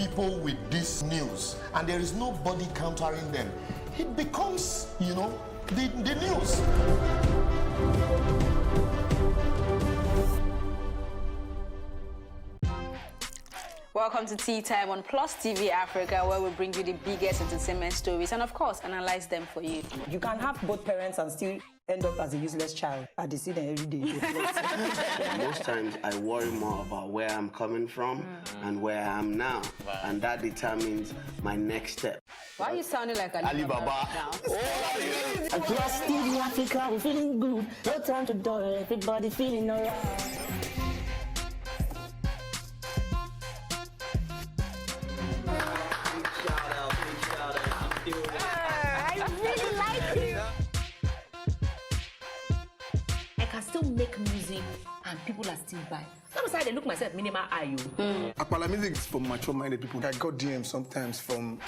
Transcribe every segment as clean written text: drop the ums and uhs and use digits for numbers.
people with this news and there is nobody countering them, it becomes, the news. Welcome to Tea Time on Plus TV Africa, where we bring you the biggest entertainment stories and, of course, analyze them for you. You can have both parents and still end up as a useless child. I see them every day. Most times I worry more about where I'm coming from and where I am now, and that determines my next step. Why are you sounding like Alibaba now? Plus TV Africa, we're feeling good. No time to dull, everybody feeling alright. Make music and people are still buying. Sometimes I look myself minimal IU. Apala music is for mature-minded people. I got DMs sometimes from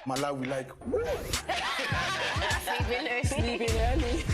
Malawi, like, Sleeping early.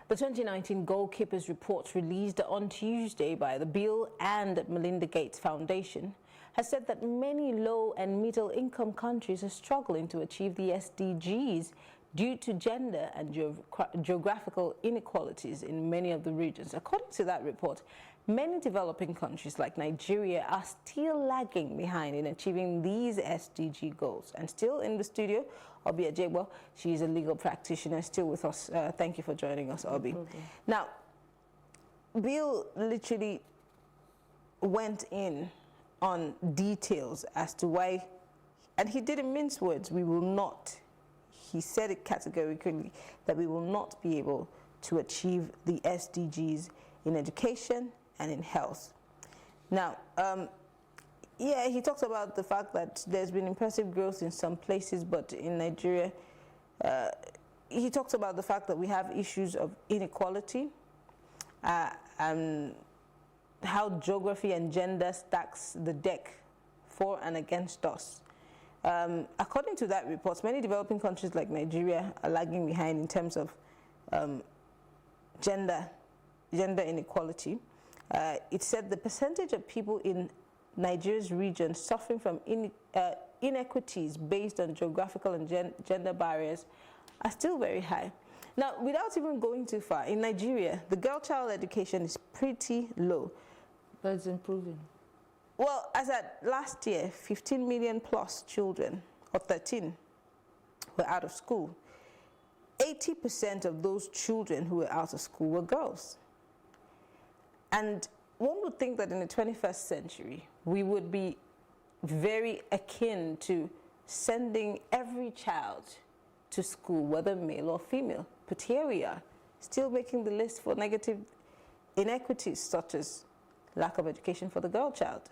The 2019 Goalkeepers Report released on Tuesday by the Bill and Melinda Gates Foundation has said that many low and middle income countries are struggling to achieve the SDGs due to gender and geographical inequalities in many of the regions. According to that report, many developing countries like Nigeria are still lagging behind in achieving these SDG goals. And still in the studio, Obi Ajegbo. She is a legal practitioner, still with us. Thank you for joining us, Obi. Now, Bill literally went in on details as to why, and he didn't mince words, we will not. He said it categorically that we will not be able to achieve the SDGs in education and in health. Now, yeah, he talks about the fact that there's been impressive growth in some places, but in Nigeria, he talks about the fact that we have issues of inequality and how geography and gender stacks the deck for and against us. According to that report, many developing countries like Nigeria are lagging behind in terms of gender inequality. It said the percentage of people in Nigeria's region suffering from inequities based on geographical and gender barriers are still very high. Now, without even going too far, in Nigeria, the girl-child education is pretty low. But it's improving. Well, as at last year, 15 million plus children, or 13, were out of school. 80% of those children who were out of school were girls. And one would think that in the 21st century, we would be very akin to sending every child to school, whether male or female. But here we are, still making the list for negative inequities such as lack of education for the girl child.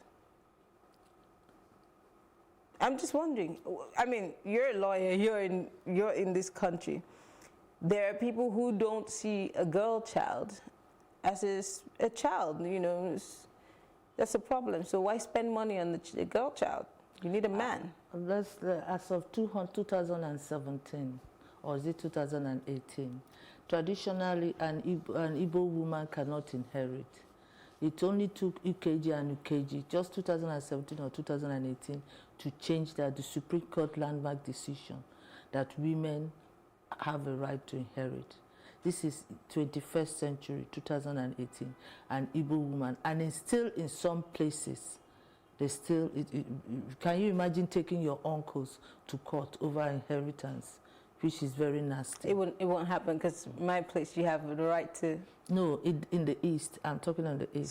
I'm just wondering, I mean, you're a lawyer, you're in this country. There are people who don't see a girl child as a child, you know, that's a problem. So why spend money on the girl child? You need a man. As of 2017, or is it 2018, traditionally an Igbo woman cannot inherit. It only took UKG and UKG, just 2017 or 2018, to change that, the Supreme Court landmark decision that women have a right to inherit. This is 21st century, 2018, an Igbo woman. And it's still in some places, they still, can you imagine taking your uncles to court over inheritance, which is very nasty. It won't happen because my place, you have the right to. No, in the East, I'm talking on the East.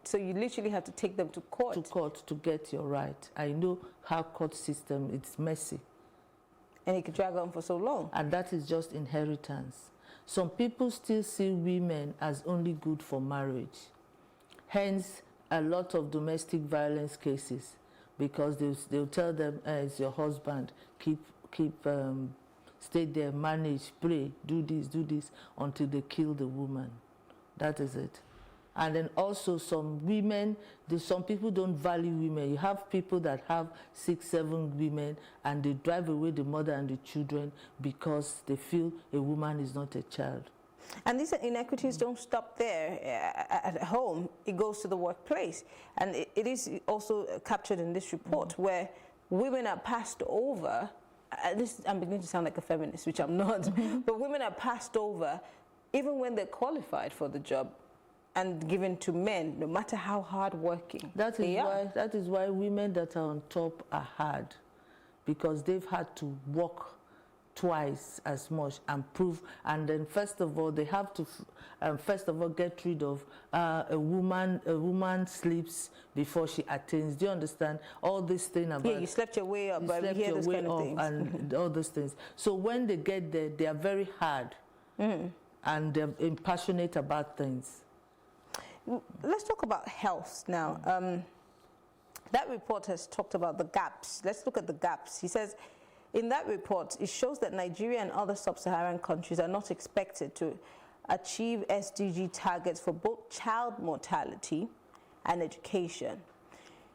So you literally have to take them to court. To court to get your right. I know how court system, it's messy. And it could drag on for so long. And that is just inheritance. Some people still see women as only good for marriage. Hence, a lot of domestic violence cases, because they'll tell them, it's your husband, stay there, manage, pray, do this, until they kill the woman. That is it. And then also some women, some people don't value women. You have people that have 6, 7 women and they drive away the mother and the children because they feel a woman is not a child. And these inequities don't stop there at home. It goes to the workplace. And it is also captured in this report where women are passed over. I'm beginning to sound like a feminist, which I'm not. But women are passed over even when they're qualified for the job and given to men, no matter how hardworking they are. That is why women that are on top are hard, because they've had to work twice as much and prove. And then first of all, they have to get rid of a woman sleeps before she attains. Do you understand all this thing about? Yeah, you slept your way up, but we hear this kind of things. And all those things. So when they get there, they are very hard and they're passionate about things. Let's talk about health now. That report has talked about the gaps. Let's look at the gaps. He says, in that report, it shows that Nigeria and other sub-Saharan countries are not expected to achieve SDG targets for both child mortality and education.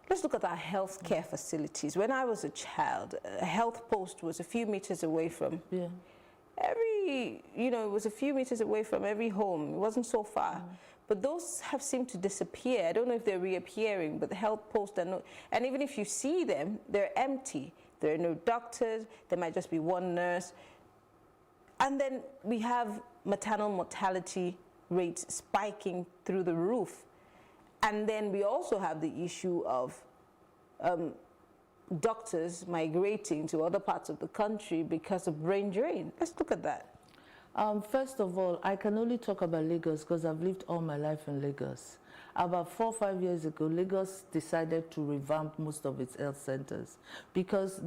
Let's look at our healthcare facilities. When I was a child, a health post was a few meters away from it was a few meters away from every home. It wasn't so far. But those have seemed to disappear. I don't know if they're reappearing, but the health posts are not. And even if you see them, they're empty. There are no doctors. There might just be one nurse. And then we have maternal mortality rates spiking through the roof. And then we also have the issue of doctors migrating to other parts of the country because of brain drain. Let's look at that. First of all, I can only talk about Lagos because I've lived all my life in Lagos. About 4 or 5 years ago, Lagos decided to revamp most of its health centers because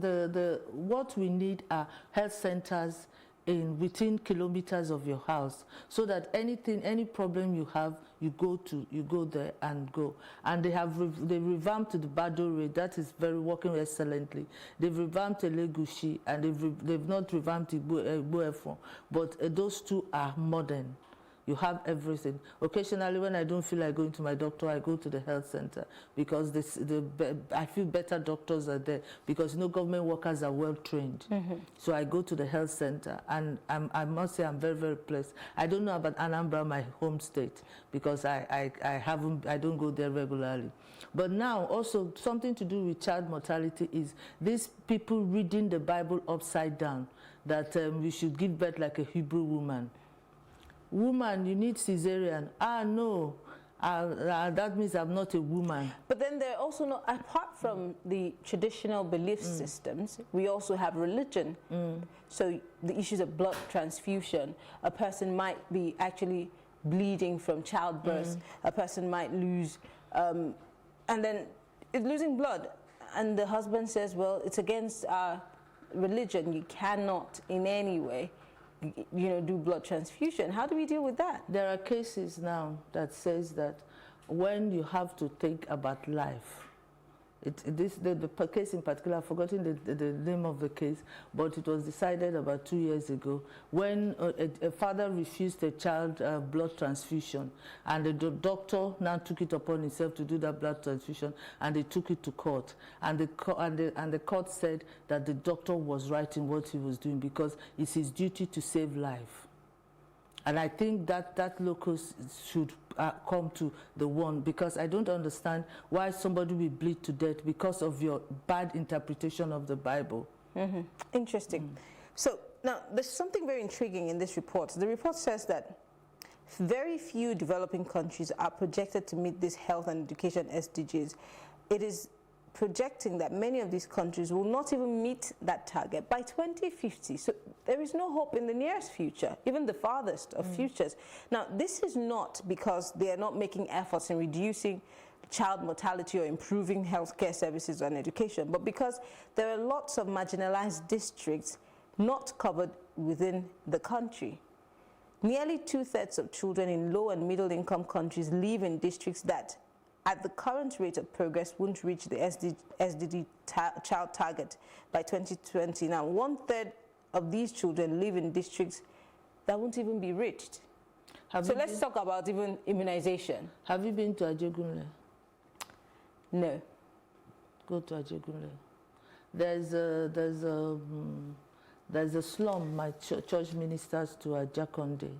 what we need are health centers within kilometers of your house, so that any problem you have, you go there and go. And they revamped the Bado Road. That is working excellently. They've revamped Elegushi, and they've not revamped Igbo, but those two are modern. You have everything. Occasionally, when I don't feel like going to my doctor, I go to the health center because I feel better doctors are there because government workers are well trained. So I go to the health center, and I must say I'm very, very blessed. I don't know about Anambra, my home state, because I don't go there regularly. But now also something to do with child mortality is these people reading the Bible upside down, that we should give birth like a Hebrew woman. Woman, you need cesarean. No, that means I'm not a woman. But then there are also apart from the traditional belief systems, we also have religion. So the issues of blood transfusion, a person might be actually bleeding from childbirth, a person might lose, and then it's losing blood. And the husband says, well, it's against our religion. You cannot in any way do blood transfusion. How do we deal with that? There are cases now that says that when you have to think about life, the case in particular, I've forgotten the name of the case, but it was decided about 2 years ago when a father refused a child blood transfusion, and the doctor now took it upon himself to do that blood transfusion, and they took it to court, and the court said that the doctor was right in what he was doing because it's his duty to save life. And I think that locus should come to the one, because I don't understand why somebody will bleed to death because of your bad interpretation of the Bible. Interesting. So now there's something very intriguing in this report. The report says that very few developing countries are projected to meet these health and education SDGs. It is projecting that many of these countries will not even meet that target by 2050. So there is no hope in the nearest future, even the farthest of futures. Now, this is not because they are not making efforts in reducing child mortality or improving healthcare services and education, but because there are lots of marginalized districts not covered within the country. Nearly 2/3 of children in low and middle income countries live in districts that, at the current rate of progress, won't reach the SDG child target by 2020. Now, 1/3 of these children live in districts that won't even be reached. So let's talk about even immunization. Have you been to Ajegunle? No. Go to Ajegunle. There's a slum my church ministers to at Jakonde.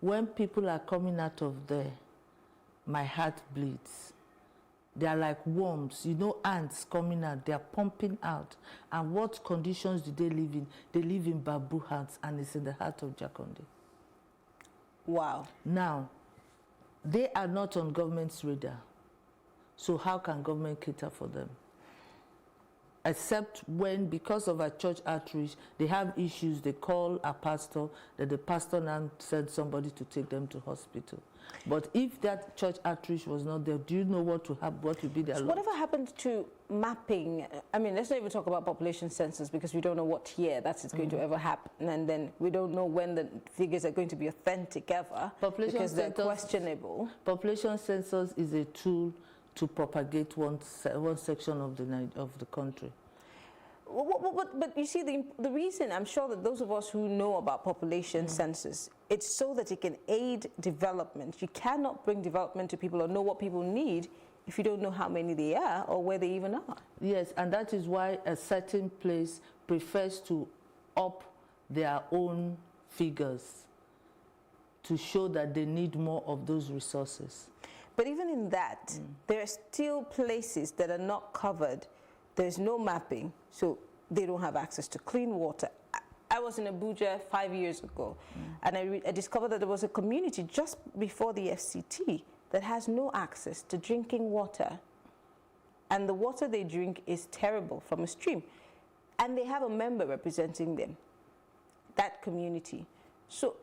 When people are coming out of there, my heart bleeds. They are like worms, ants coming out. They are pumping out. And what conditions do they live in? They live in bamboo huts, and it's in the heart of Jakonde. Wow. Now, they are not on government's radar. So how can government cater for them? Except when, because of our church outreach, they have issues, they call a pastor, that the pastor now sends somebody to take them to hospital. But if that church outreach was not there, do you know what would be their So whatever happened to mapping? I mean, let's not even talk about population census, because we don't know what year that's going to ever happen, and then we don't know when the figures are going to be authentic ever, because they're questionable. Population census is a tool to propagate one section of the country. But you see, the reason, I'm sure that those of us who know about population census, it's so that it can aid development. You cannot bring development to people or know what people need if you don't know how many they are or where they even are. Yes, and that is why a certain place prefers to up their own figures to show that they need more of those resources. But even in that, there are still places that are not covered. There's no mapping, so they don't have access to clean water. I was in Abuja 5 years ago, and I discovered that there was a community just before the FCT that has no access to drinking water. And the water they drink is terrible from a stream. And they have a member representing them, that community. So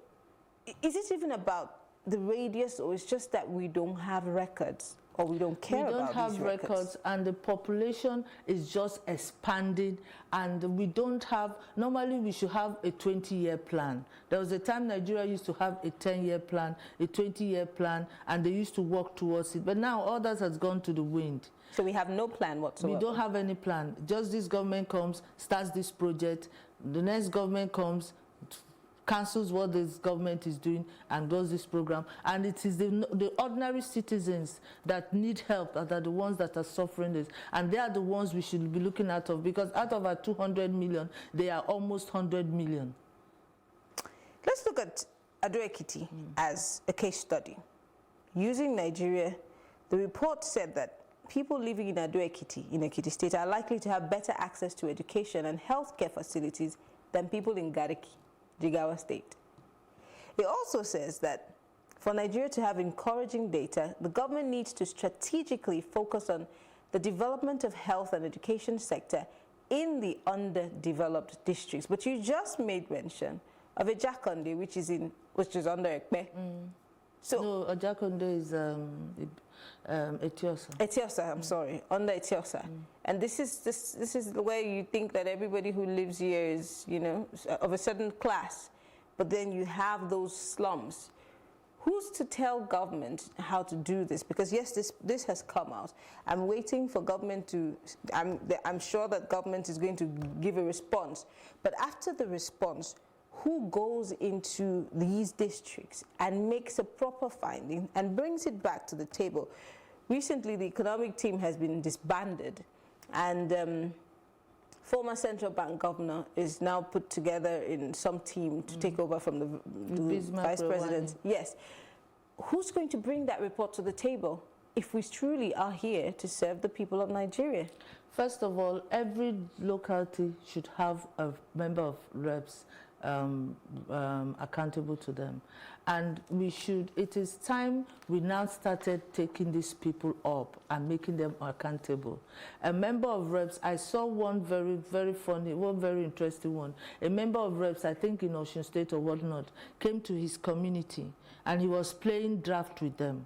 is it even about the radius, or it's just that we don't have records, or we don't care about these records? We don't have records, and the population is just expanding, and we don't have, normally we should have a 20-year plan. There was a time Nigeria used to have a 10-year plan, a 20-year plan, and they used to work towards it, but now all that has gone to the wind. So we have no plan whatsoever? We don't have any plan. Just this government comes, starts this project, the next government comes, cancels what this government is doing and does this program, and it is the ordinary citizens that need help that are the ones that are suffering this, and they are the ones we should be looking out of, because out of our 200 million, they are almost 100 million. Let's look at Ado-Ekiti as a case study. Using Nigeria, the report said that people living in Ado-Ekiti, in Ekiti State, are likely to have better access to education and healthcare facilities than people in Gariki, Jigawa State. It also says that for Nigeria to have encouraging data, the government needs to strategically focus on the development of health and education sector in the underdeveloped districts. But you just made mention of Jakonde, which is under Ekpe. So no, Jakonde is Etiosa. Etiosa, I'm sorry, under Etiosa. And this is the way you think that everybody who lives here is, of a certain class. But then you have those slums. Who's to tell government how to do this? Because yes, this has come out. I'm waiting for government to, I'm sure that government is going to give a response. But after the response, who goes into these districts and makes a proper finding and brings it back to the table? Recently, the economic team has been disbanded, and former central bank governor is now put together in some team to take over from the vice president. Yes. Who's going to bring that report to the table if we truly are here to serve the people of Nigeria? First of all, every locality should have a member of reps accountable to them. And it is time we now started taking these people up and making them accountable. A member of reps, I saw one very, very funny, one very interesting one. A member of reps, I think in Osun State or whatnot, came to his community and he was playing draft with them.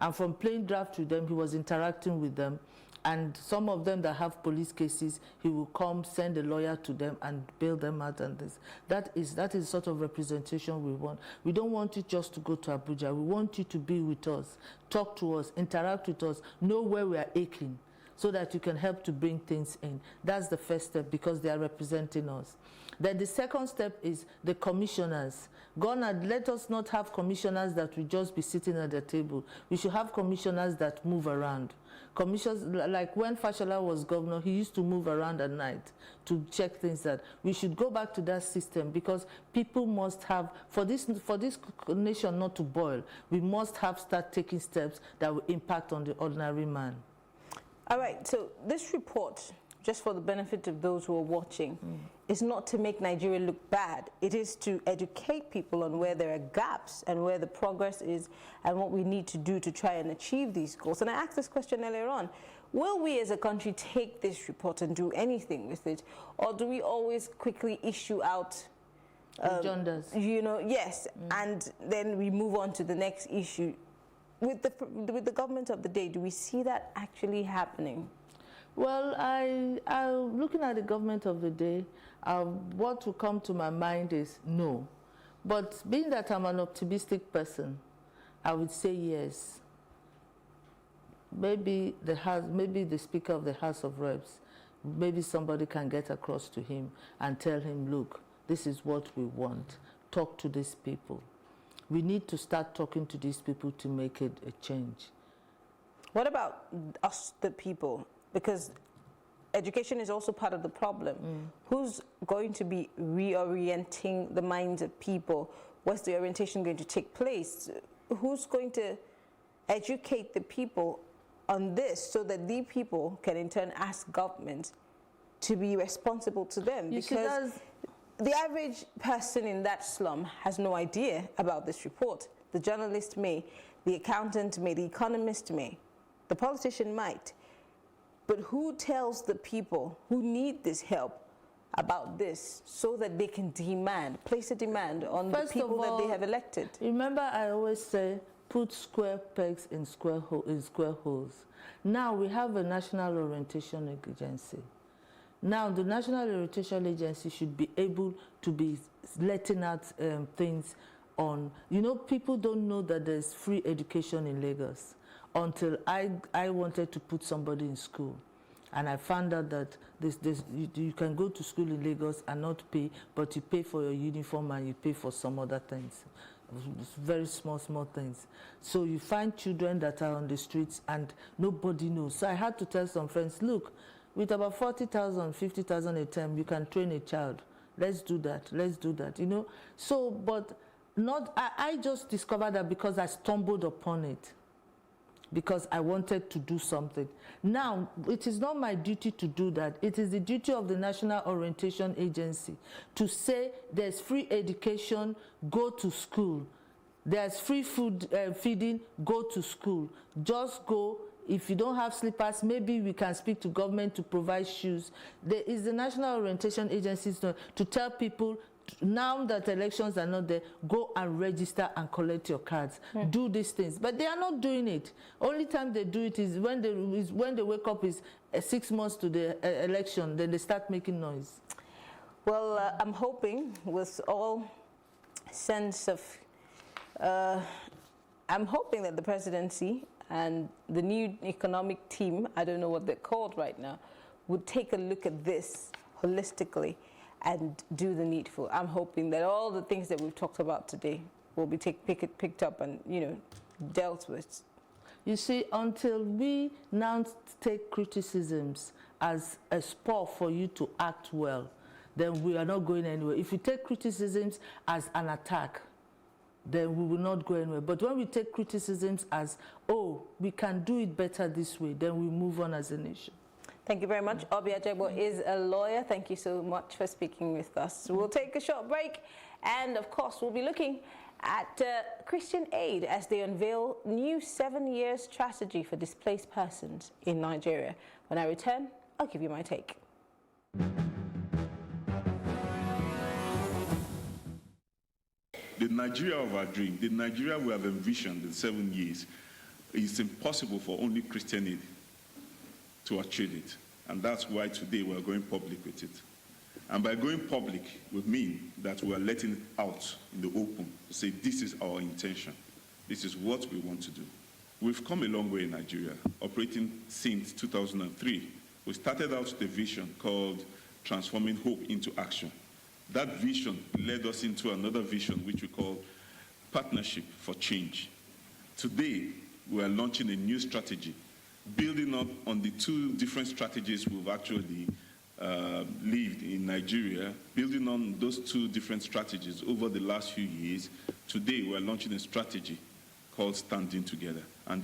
And from playing draft with them, he was interacting with them. And some of them that have police cases, he will come, send a lawyer to them and bail them out. And this. That is the sort of representation we want. We don't want you just to go to Abuja. We want you to be with us, talk to us, interact with us, know where we are aching, so that you can help to bring things in. That's the first step, because they are representing us. Then the second step is the commissioners. Let us not have commissioners that will just be sitting at the table. We should have commissioners that move around. Commissioners, like when Fashola was governor, he used to move around at night to check things out. We should go back to that system, because people must have, for this nation not to boil, we must start taking steps that will impact on the ordinary man. All right, so this report, just for the benefit of those who are watching, is not to make Nigeria look bad. It is to educate people on where there are gaps and where the progress is and what we need to do to try and achieve these goals. And I asked this question earlier on. Will we as a country take this report and do anything with it? Or do we always quickly issue out agendas? Yes, and then we move on to the next issue. With the government of the day, do we see that actually happening? Well, looking at the government of the day, what will come to my mind is no. But being that I'm an optimistic person, I would say yes. Maybe the Speaker of the House of Reps, maybe somebody can get across to him and tell him, look, this is what we want. Talk to these people. We need to start talking to these people to make it a change. What about us, the people? Because education is also part of the problem. Who's going to be reorienting the minds of people? What's the orientation going to take place? Who's going to educate the people on this so that the people can in turn ask government to be responsible to them? Because the average person in that slum has no idea about this report. The journalist may, the accountant may, the economist may, the politician might. But who tells the people who need this help about this so that they can place a demand on the people that they have elected? Remember, I always say, put square pegs in square holes. Now we have a National Orientation Agency. Now the National Orientation Agency should be able to be letting out things on, people don't know that there's free education in Lagos. Until I wanted to put somebody in school. And I found out that you can go to school in Lagos and not pay, but you pay for your uniform and you pay for some other things. Very small things. So you find children that are on the streets and nobody knows. So I had to tell some friends, look, with about 40,000, 50,000 a term, you can train a child. Let's do that, So, but I just discovered that because I stumbled upon it. Because I wanted to do something. Now, it is not my duty to do that. It is the duty of the National Orientation Agency to say there's free education, go to school. There's free food feeding, go to school. Just go. If you don't have slippers, maybe we can speak to government to provide shoes. There is the National Orientation Agency to tell people, now that elections are not there, go and register and collect your cards. Do these things. But they are not doing it. Only time they do it is when they wake up is 6 months to the election, then they start making noise. Well, I'm hoping with all sense of, I'm hoping that the presidency and the new economic team, I don't know what they're called right now, would take a look at this holistically and do the needful. I'm hoping that all the things that we've talked about today will be picked up and, dealt with. You see, until we now take criticisms as a spur for you to act well, then we are not going anywhere. If you take criticisms as an attack, then we will not go anywhere. But when we take criticisms as, oh, we can do it better this way, then we move on as a nation. Thank you very much. Oby Ajegbo is a lawyer. Thank you so much for speaking with us. We'll take a short break, and of course, we'll be looking at Christian Aid as they unveil new 7-year strategy for displaced persons in Nigeria. When I return, I'll give you my take. The Nigeria of our dream, the Nigeria we have envisioned in 7 years, it's impossible for only Christian Aid to achieve it. And that's why today we're going public with it. And by going public, we mean that we are letting it out in the open to say this is our intention. This is what we want to do. We've come a long way in Nigeria, operating since 2003. We started out with a vision called Transforming Hope into Action. That vision led us into another vision, which we call Partnership for Change. Today, we are launching a new strategy, building up on the 2 different strategies we've actually lived in Nigeria, building on those 2 different strategies over the last few years. Today, we're launching a strategy called Standing Together. And